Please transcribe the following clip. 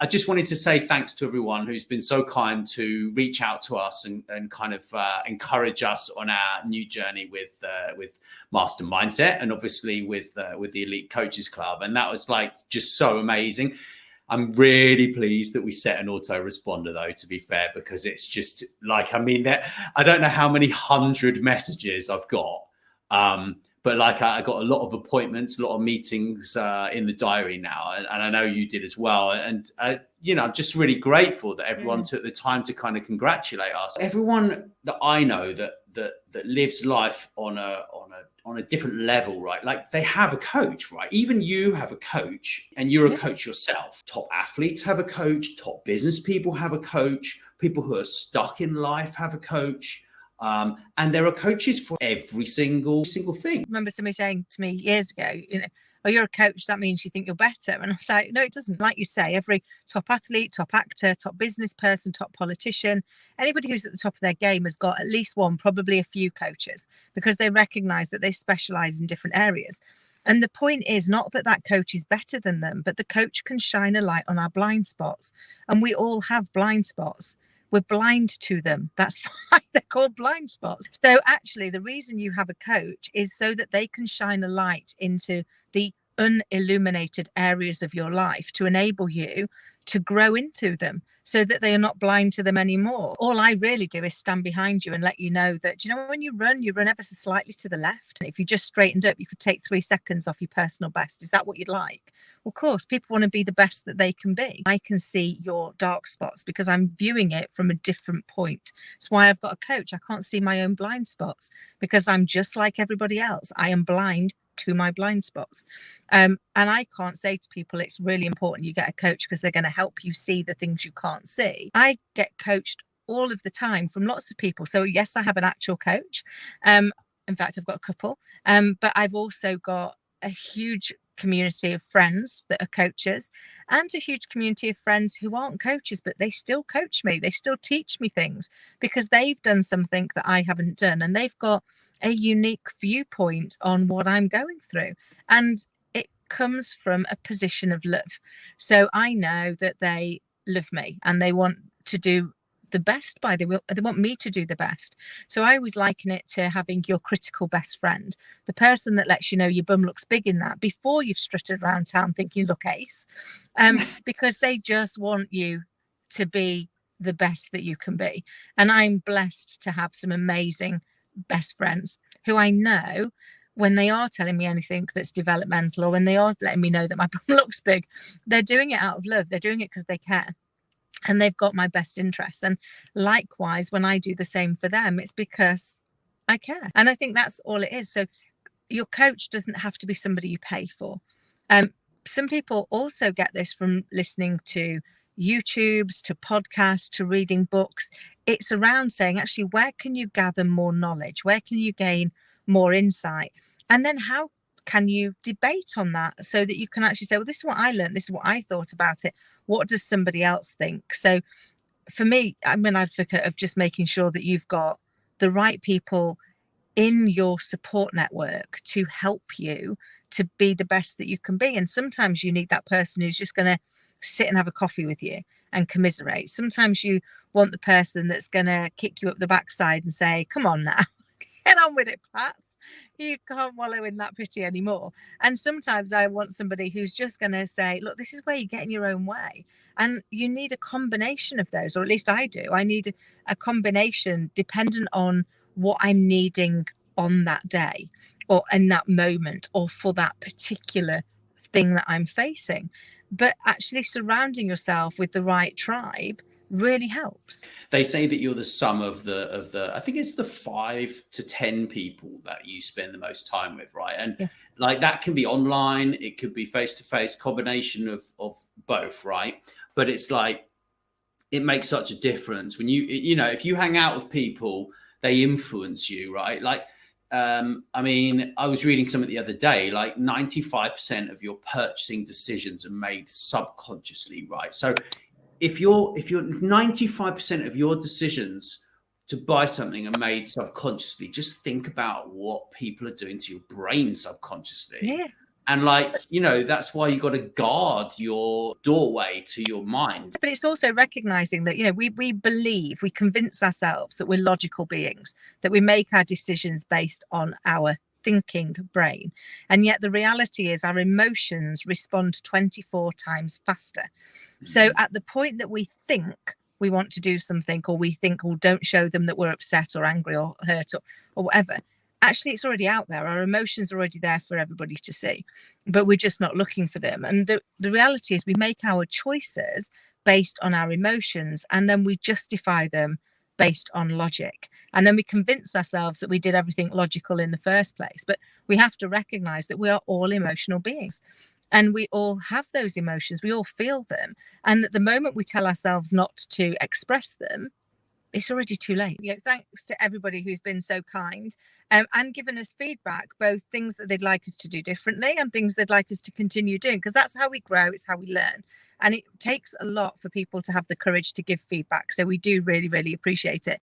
I just wanted to say thanks to everyone who's been so kind to reach out to us and kind of encourage us on our new journey with Master Mindset, and obviously with the Elite Coaches Club. And that was like just so amazing. I'm really pleased that we set an autoresponder, though, to be fair, because it's just like, I mean, I don't know how many 100 messages I've got. But like I got a lot of appointments, a lot of meetings in the diary now, and I know you did as well. And I'm just really grateful that everyone took the time to kind of congratulate us. Everyone that I know that lives life on a different level, right? Like they have a coach, right? Even you have a coach, and you're a coach yourself. Top athletes have a coach. Top business people have a coach. People who are stuck in life have a coach. And there are coaches for every single thing. I remember somebody saying to me years ago, oh, you're a coach, that means you think you're better. And I was like, no, it doesn't. Like you say, every top athlete, top actor, top business person, top politician, anybody who's at the top of their game has got at least one, probably a few coaches, because they recognize that they specialize in different areas. And the point is not that coach is better than them, but the coach can shine a light on our blind spots. And we all have blind spots. We're blind to them. That's why they're called blind spots. So actually, the reason you have a coach is so that they can shine a light into the unilluminated areas of your life to enable you to grow into them, so that they are not blind to them anymore. All I really do is stand behind you and let you know that, when you run ever so slightly to the left. And if you just straightened up, you could take 3 seconds off your personal best. Is that what you'd like? Well, of course, people want to be the best that they can be. I can see your dark spots because I'm viewing it from a different point. That's why I've got a coach. I can't see my own blind spots because I'm just like everybody else. I am blind to my blind spots. And I can't say to people, it's really important you get a coach because they're going to help you see the things you can't see. I get coached all of the time from lots of people. So yes, I have an actual coach. In fact, I've got a couple. But I've also got a huge community of friends that are coaches, and a huge community of friends who aren't coaches, but they still coach me. They still teach me things because they've done something that I haven't done, and they've got a unique viewpoint on what I'm going through. And it comes from a position of love. So I know that they love me and they want to do the best they want me to do the best. So I always liken it to having your critical best friend, the person that lets you know your bum looks big in that before you've strutted around town thinking you look ace, because they just want you to be the best that you can be. And I'm blessed to have some amazing best friends who I know, when they are telling me anything that's developmental, or when they are letting me know that my bum looks big, they're doing it out of love. They're doing it because they care. And they've got my best interests. And likewise, when I do the same for them, it's because I care. And I think that's all it is. So your coach doesn't have to be somebody you pay for. Some people also get this from listening to YouTubes, to podcasts, to reading books. It's around saying, actually, where can you gather more knowledge? Where can you gain more insight? And then how can you debate on that so that you can actually say, well, this is what I learned. This is what I thought about it. What does somebody else think? So for me, I'm an advocate of just making sure that you've got the right people in your support network to help you to be the best that you can be. And sometimes you need that person who's just going to sit and have a coffee with you and commiserate. Sometimes you want the person that's going to kick you up the backside and say, come on now, get on with it, Pats. You can't wallow in that pity anymore. And sometimes I want somebody who's just going to say, look, this is where you get in your own way. And you need a combination of those, or at least I do. I need a combination dependent on what I'm needing on that day or in that moment or for that particular thing that I'm facing. But actually surrounding yourself with the right tribe really helps. They say that you're the sum of the I think it's the 5 to 10 people that you spend the most time with, right? And like that can be online, it could be face-to-face, combination of both, right? But it's like it makes such a difference when if you hang out with people, they influence you, right? Like I mean, I was reading something the other day, like 95% of your purchasing decisions are made subconsciously, right? So if 95% of your decisions to buy something are made subconsciously, just think about what people are doing to your brain subconsciously. Yeah. And like, you know, that's why you got to guard your doorway to your mind. But it's also recognizing that, you know, we believe, we convince ourselves that we're logical beings, that we make our decisions based on our thinking brain. And yet the reality is our emotions respond 24 times faster. So at the point that we think we want to do something, or we think, oh, don't show them that we're upset or angry or hurt or whatever, actually it's already out there. Our emotions are already there for everybody to see, but we're just not looking for them. And the reality is we make our choices based on our emotions, and then we justify them based on logic. And then we convince ourselves that we did everything logical in the first place. But we have to recognize that we are all emotional beings. And we all have those emotions. We all feel them. And at the moment we tell ourselves not to express them, it's already too late. You know, thanks to everybody who's been so kind and given us feedback, both things that they'd like us to do differently and things they'd like us to continue doing, because that's how we grow, it's how we learn. And it takes a lot for people to have the courage to give feedback. So we do really, really appreciate it.